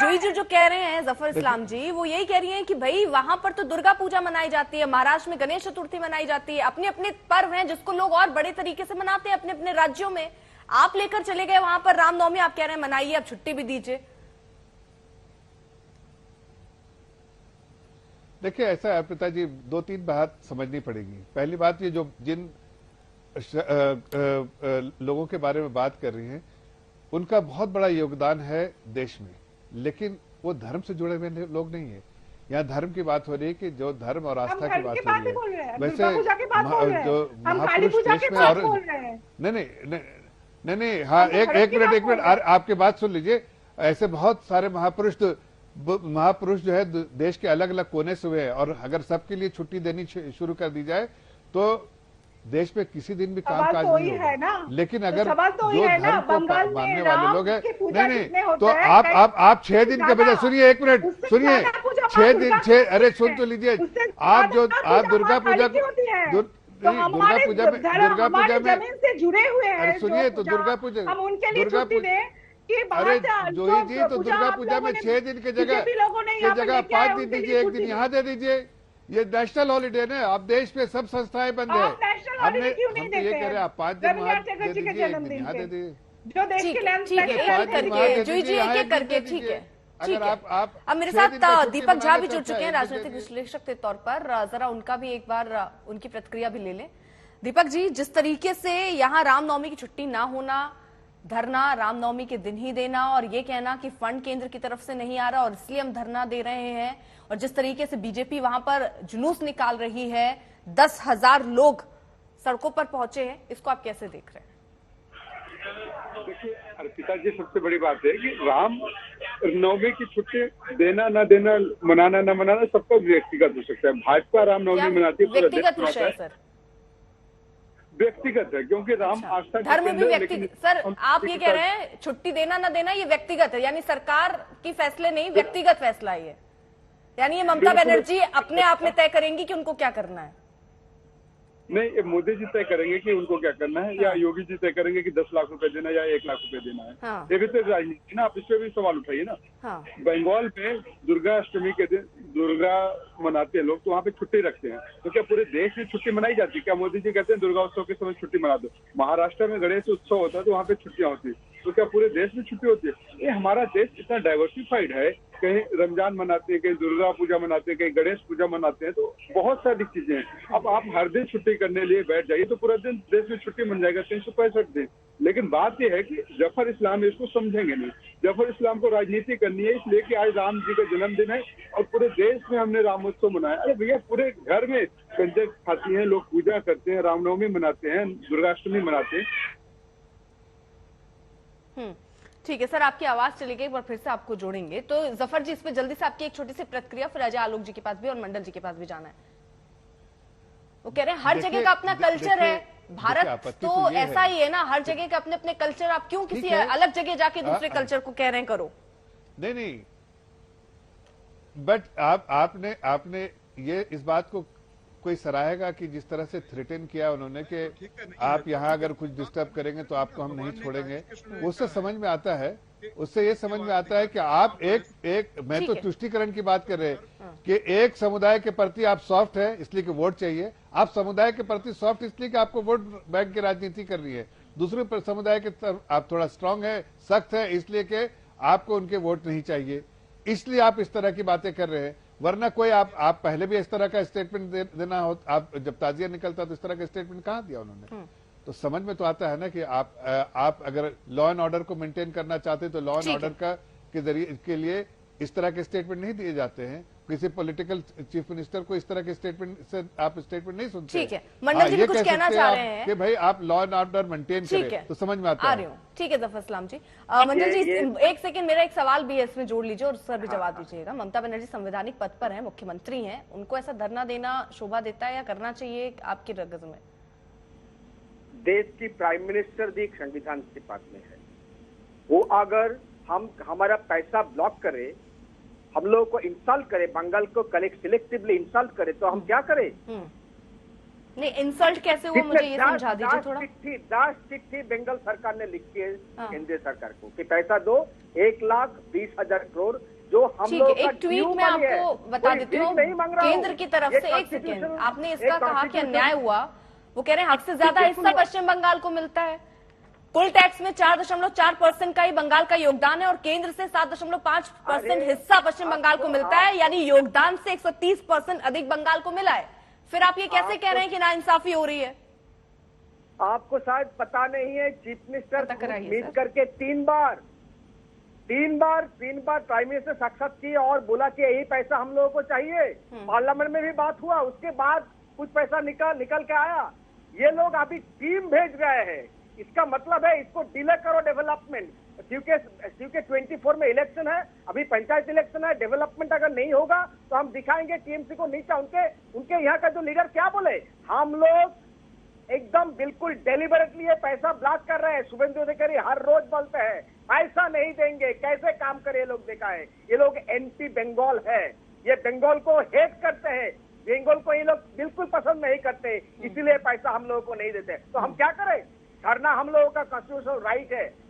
जूही जी जो कह रहे हैं जफर इस्लाम जी, वो यही कह रही हैं कि भाई वहां पर तो दुर्गा पूजा मनाई जाती है, महाराष्ट्र में गणेश चतुर्थी मनाई जाती है, अपने अपने पर्व हैं जिसको लोग और बड़े तरीके से मनाते हैं अपने अपने राज्यों में। आप लेकर चले गए वहां पर रामनवमी, आप कह रहे हैं मनाइए, अब छुट्टी भी दीजिए। देखिए ऐसा है अर्पिता जी, दो तीन बात समझनी पड़ेगी। पहली बात, ये जो जिन लोगों के बारे में बात कर रही हैं उनका बहुत बड़ा योगदान है देश में, लेकिन वो धर्म से जुड़े हुए लोग नहीं है। यहाँ धर्म की बात हो रही है कि जो धर्म और आस्था की बात हो रही है, वैसे जो महापुरुष देश में और नहीं, हाँ एक मिनट आपकी बात सुन लीजिए। ऐसे बहुत सारे महापुरुष जो है देश के अलग अलग कोने से हुए हैं, और अगर सबके लिए छुट्टी देनी शुरू कर दी जाए तो देश में किसी दिन भी काम काज नहीं होगा। लेकिन अगर जो धर्म को मानने वाले लोग हैं, नहीं तो आप 6 दिन के बजाय, सुनिए एक मिनट सुनिए, 6 अरे सुन तो लीजिए। आप दुर्गा पूजा में जुड़े हुए हैं, सुनिए तो दुर्गा पूजा अरे जोही जी, तो दुर्गा पूजा में 6 दिन की जगह 5 दिन दीजिए, 1 दिन यहाँ दे दीजिए। ये नेशनल हॉलीडे ना, अब देश में सब संस्थाएं बंद है। हम तो ये कह रहे हैं आप 5 दिन वहाँ दे दीजिए, 1 दिन यहाँ दे दीजिए, जो देश के करके ठीक है। अगर आप अब मेरे साथ दीपक झा भी जुड़ चुके हैं राजनीतिक विश्लेषक के तौर पर, जरा उनका भी एक बार उनकी प्रतिक्रिया भी ले लें। दीपक जी, जिस तरीके से यहाँ रामनवमी की छुट्टी ना होना, धरना रामनवमी के दिन ही देना, और ये कहना कि फंड केंद्र की तरफ से नहीं आ रहा और इसलिए हम धरना दे रहे हैं, और जिस तरीके से बीजेपी वहां पर जुलूस निकाल रही है, 10,000 लोग सड़कों पर पहुंचे हैं, इसको आप कैसे देख रहे हैं? देखिए अर्पिता जी, सबसे बड़ी बात है कि राम नवमी की छुट्टी देना ना देना, मनाना ना मनाना, सबका व्यक्तिगत हो सकता है। भाजपा रामनवमी मनाती है, व्यक्तिगत विषय है सर, व्यक्तिगत है, क्योंकि राम आस्था धर्म भी व्यक्तिगत। सर आप ये कह रहे हैं छुट्टी देना ना देना ये व्यक्तिगत है, यानी सरकार की फैसले नहीं, व्यक्तिगत फैसला है ये, यानी ये ममता बनर्जी अपने आप में तय करेंगी कि उनको क्या करना है? नहीं, मोदी जी तय करेंगे कि उनको क्या करना है, या योगी जी तय करेंगे कि 10 लाख रुपए देना या 1 लाख रुपए देना है। हाँ। ये भी तो राजनीति ना, आप इस पे भी सवाल उठाइए ना। हाँ। बंगाल में दुर्गा अष्टमी के दिन दुर्गा मनाते हैं लोग, तो वहाँ पे छुट्टी रखते हैं। तो क्या पूरे देश में छुट्टी मनाई जाती है? क्या मोदी जी कहते हैं दुर्गा उत्सव के समय छुट्टी मना दो? महाराष्ट्र में गणेश उत्सव होता है तो वहाँ पे छुट्टियां होती है, तो क्या पूरे देश में छुट्टी होती है? ये हमारा देश इतना डाइवर्सिफाइड है, कहीं रमजान मनाते हैं, कहीं दुर्गा पूजा मनाते हैं, कहीं गणेश पूजा मनाते हैं, तो बहुत सारी चीजें हैं। अब आप हर दिन छुट्टी करने लिए बैठ जाइए तो पूरा दिन देश में छुट्टी बन जाएगा, 365 दिन। लेकिन बात यह है कि जफर इस्लाम इसको समझेंगे नहीं। जफर इस्लाम को राजनीति करनी है, इसलिए कि आज राम जी का जन्मदिन है और पूरे देश में हमने रामोत्सव मनाया। अरे भैया, पूरे घर में कंजक खाती हैं, लोग पूजा करते हैं, रामनवमी मनाते हैं, दुर्गाष्टमी मनाते हैं। ठीक है सर, आपकी आवाज चली गई, एक बार फिर से आपको जोड़ेंगे। तो जफर जी, इसमें जल्दी से आपकी एक छोटी सी प्रतिक्रिया, फिर अजय आलोक जी के पास भी और मंडल जी के पास भी जाना है। वो कह रहे हैं हर जगह का अपना कल्चर है, भारत तो ऐसा ही है ना, हर जगह का अपने अपने कल्चर, आप क्यों किसी अलग जगह जाके दूसरे कल्चर को कह रहे हैं करो? नहीं, बट आपने ये इस बात को कोई सराहेगा कि जिस तरह से थ्रेटन किया उन्होंने कि आप यहाँ अगर कुछ डिस्टर्ब करेंगे तो आपको हम नहीं छोड़ेंगे, उससे समझ में आता है, उससे ये समझ में आता है कि आप मैं तो तुष्टीकरण की बात कर रहे हैं कि एक समुदाय के प्रति आप सॉफ्ट है इसलिए कि वोट चाहिए, आप समुदाय के प्रति सॉफ्ट इसलिए कि आपको वोट बैंक की राजनीति करनी है, दूसरे समुदाय के तरफ आप थोड़ा स्ट्रांग है, सख्त है, इसलिए कि आपको उनके वोट नहीं चाहिए, इसलिए आप इस तरह की बातें कर रहे हैं। वरना कोई आप पहले भी इस तरह का स्टेटमेंट देना हो, आप जब ताजिया निकलता तो इस तरह का स्टेटमेंट कहाँ दिया उन्होंने? तो समझ में तो आता है ना कि आप अगर लॉ एंड ऑर्डर को मेंटेन करना चाहते तो लॉ एंड ऑर्डर का के जरिए के लिए इस तरह के स्टेटमेंट नहीं दिए जाते हैं। किसी पॉलिटिकल चीफ मिनिस्टर को इस तरह के स्टेटमेंट से आप स्टेटमेंट नहीं सुनते। ठीक है, मंडल जी कुछ कहना चाह रहे हैं कि भाई आप लॉ एंड ऑर्डर मेंटेन करें, तो समझ में आता है। ठीक है जफर इस्लाम जी। मंडल जी, एक सेकंड, मेरा एक सवाल भी है, इसमें जोड़ लीजिए और सर भी जवाब दीजिएगा। ममता बनर्जी संवैधानिक पद पर है, मुख्यमंत्री हैं, उनको ऐसा धरना देना शोभा देता है या करना चाहिए आपकी रगज में? देश की प्राइम मिनिस्टर भी एक संविधान के पद में है, वो अगर हमारा पैसा ब्लॉक करे, हम लोगों को इंसल्ट करे, बंगाल को सिलेक्टिवली इंसल्ट करे, तो हम क्या करें? नहीं, इंसल्ट कैसे हुआ मुझे ये समझा दीजिए थोड़ा। 10 चिट्ठी बंगाल सरकार ने लिखी है केंद्रीय सरकार को कि पैसा दो, 1,20,000 करोड़ जो हम ठीक लोग है, एक ट्वीट में आपको बता देती हूँ केंद्र की तरफ से। एक सेकेंड, आपने इसका कहा कि अन्याय हुआ, वो कह रहे हैं हक से ज्यादा हिस्सा पश्चिम बंगाल को मिलता है। कुल टैक्स में 4.4% का ही बंगाल का योगदान है और केंद्र से 7.5% हिस्सा पश्चिम बंगाल को मिलता है, यानी योगदान से 130% अधिक बंगाल को मिला है। फिर आप ये कैसे कह रहे हैं कि नाइंसाफी हो रही है? आपको शायद पता नहीं है, चीफ मिनिस्टर मीट करके तीन बार प्राइम मिनिस्टर साक्षात किए और बोला कि यही पैसा हम लोगों को चाहिए। पार्लियामेंट में भी बात हुआ, उसके बाद कुछ पैसा निकल के आया। ये लोग अभी टीम भेज रहे हैं, इसका मतलब है इसको डिले करो डेवलपमेंट, क्योंकि 24 में इलेक्शन है, अभी पंचायत इलेक्शन है। डेवलपमेंट अगर नहीं होगा तो हम दिखाएंगे टीएमसी को नीचा। उनके यहाँ का जो लीडर क्या बोले, हम लोग एकदम बिल्कुल डेलिबरेटली ये पैसा ब्लॉक कर रहे हैं। शुभेंदु अधिकारी हर रोज बोलते हैं पैसा नहीं देंगे, कैसे काम करे ये लोग, देखा है ये लोग एंटी बंगाल है, ये बंगाल को हेट करते हैं, बंगाल को ये लोग बिल्कुल पसंद नहीं करते, इसीलिए पैसा हम लोगों को नहीं देते। तो हम क्या करें? धरना हम लोगों का कॉन्स्टिट्यूशनल राइट है।